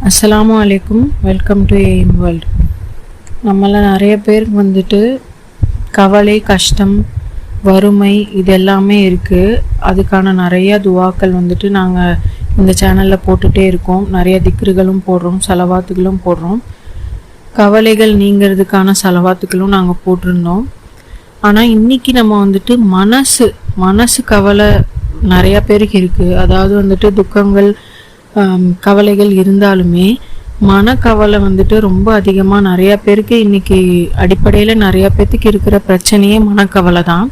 அஸ்ஸலாமு அலைக்கும். Welcome to aim world. நம்மள நிறைய பேருக்கு வந்துட்டு கவலை, கஷ்டம், வறுமை இது எல்லாமே இருக்குது. அதுக்கான நிறைய துவாக்கள் வந்துட்டு நாங்கள் இந்த சேனலில் போட்டுகிட்டே இருக்கோம். நிறைய திக்ருகளும் போடுறோம், செலவாத்துகளும் போடுறோம். கவலைகள் நீங்கிறதுக்கான செலவாத்துகளும் நாங்கள் போட்டிருந்தோம். ஆனால் இன்றைக்கி நம்ம வந்துட்டு மனசு கவலை நிறையா பேருக்கு இருக்குது. அதாவது வந்துட்டு துக்கங்கள், கவலைகள் இருந்தாலுமே மனக்கவலை வந்துட்டு ரொம்ப அதிகமாக நிறையா பேருக்கு இன்றைக்கி அடிப்படையில் நிறையா பேர்த்துக்கு இருக்கிற பிரச்சனையே மனக்கவலை தான்.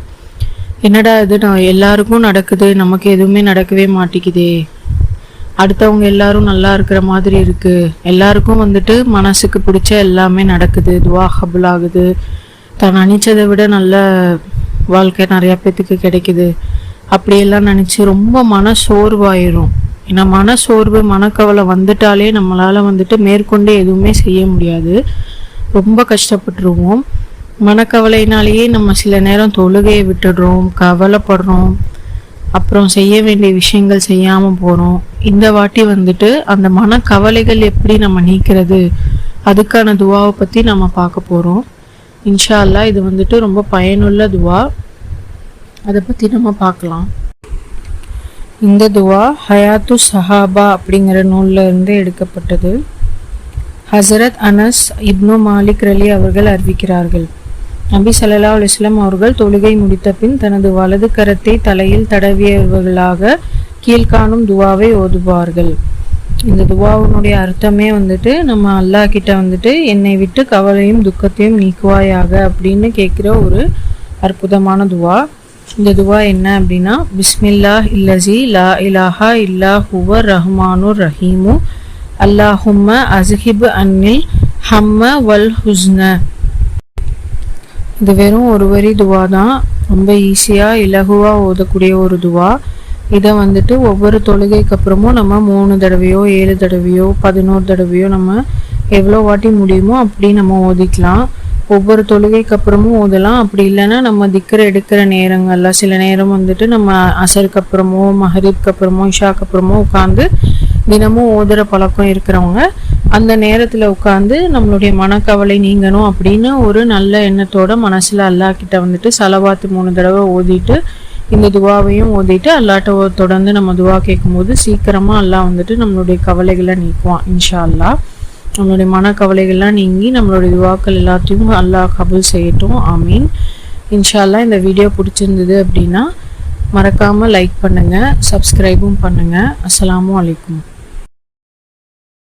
என்னடா இது, எல்லாருக்கும் நடக்குது, நமக்கு எதுவுமே நடக்கவே மாட்டேங்குதே, அடுத்தவங்க எல்லாரும் நல்லா இருக்கிற மாதிரி இருக்குது, எல்லாருக்கும் வந்துட்டு மனசுக்கு பிடிச்ச எல்லாமே நடக்குது, துவா கபுல் ஆகுது, தான் நினச்சதை விட நல்ல வாழ்க்கை நிறையா பேர்த்துக்கு கிடைக்குது, அப்படியெல்லாம் நினச்சி ரொம்ப மனசோர்வாயிரும். ஏன்னா மனசோர்வு, மனக்கவலை வந்துட்டாலே நம்மளால் வந்துட்டு மேற்கொண்டு எதுவுமே செய்ய முடியாது, ரொம்ப கஷ்டப்பட்டுருவோம். மனக்கவலையினாலேயே நம்ம சில நேரம் தொழுகையை விட்டுடுறோம், கவலைப்படுறோம், அப்புறம் செய்ய வேண்டிய விஷயங்கள் செய்யாமல் போகிறோம். இந்த வாட்டி வந்துட்டு அந்த மனக்கவலைகள் எப்படி நம்ம நீக்கிறது, அதுக்கான துவாவை பற்றி நம்ம பார்க்க போகிறோம். இன்ஷா அல்லாஹ் இது வந்துட்டு ரொம்ப பயனுள்ள துவா, அதை பற்றி நம்ம பார்க்கலாம். இந்த துவா ஹயாத்து சஹாபா அப்படிங்கிற நூலில் இருந்து எடுக்கப்பட்டது. ஹசரத் அனஸ் இப்னு மாலிக் ரலி அவர்கள் அறிவிக்கிறார்கள், நபி ஸல்லல்லாஹு அலைஹி வஸல்லம் அவர்கள் தொழுகை முடித்த பின் தனது வலது கரத்தை தலையில் தடவியவர்களாக கீழ்காணும் துவாவை ஓதுவார்கள். இந்த துவாவினுடைய அர்த்தமே வந்துட்டு நம்ம அல்லாஹ் கிட்ட வந்துட்டு என்னை விட்டு கவலையும் துக்கத்தையும் நீக்குவாயாக அப்படின்னு கேட்குற ஒரு அற்புதமான துவா. இந்த துவா என்ன அப்படின்னா, பிஸ்மில்லாஹ் இல்லஸி லா இலாஹா இல்லா ஹுவர் ரஹ்மானுர் ரஹீமு அல்லாஹும்ம அஸ்ஹிப் அன்னில் ஹம்ம வல் ஹுஸ்ன. இது வெறும் ஒரு வரி துவா தான், ரொம்ப ஈஸியாக இலகுவாக ஓதக்கூடிய ஒரு துவா. இதை வந்துட்டு ஒவ்வொரு தொழுகைக்கு அப்புறமும் நம்ம 3 தடவையோ 7 தடவையோ 11 தடவையோ நம்ம எவ்வளோ வாட்டி முடியுமோ அப்படி நம்ம ஓதிக்கலாம். ஒவ்வொரு தொழுகைக்கு அப்புறமும் ஓதலாம். அப்படி இல்லைன்னா நம்ம திக்ர் எடுக்கிற நேரங்கள்ல சில நேரம் வந்துட்டு நம்ம அசருக்கு அப்புறமோ மஹரிப்க்கு அப்புறமோ இஷாக்கு அப்புறமோ உட்காந்து தினமும் ஓதுற பழக்கம் இருக்கிறவங்க அந்த நேரத்தில் உட்காந்து நம்மளுடைய மனக்கவலை நீங்கணும் அப்படின்னு ஒரு நல்ல எண்ணத்தோட மனசில் அல்லாஹ் கிட்ட வந்துட்டு சலவாத்து 3 தடவை ஓதிட்டு இந்த துவாவையும் ஓதிட்டு அல்லாட்ட தொடர்ந்து நம்ம துவா கேட்கும்போது சீக்கிரமாக அல்லாஹ் வந்துட்டு நம்மளுடைய கவலைகளை நீக்குவான். இன்ஷா அல்லாஹ் நம்மளுடைய மனக்கவலைகள்லாம் நீங்கி நம்மளுடைய துவாக்கள் எல்லாத்தையும் அல்லாஹ் கபூல் செய்யட்டும். ஆமீன். இன்ஷா அல்லாஹ் இந்த வீடியோ பிடிச்சிருந்தது அப்படின்னா மறக்காமல் லைக் பண்ணுங்கள், சப்ஸ்கிரைபும் பண்ணுங்கள். அஸ்ஸலாமு அலைக்கும்.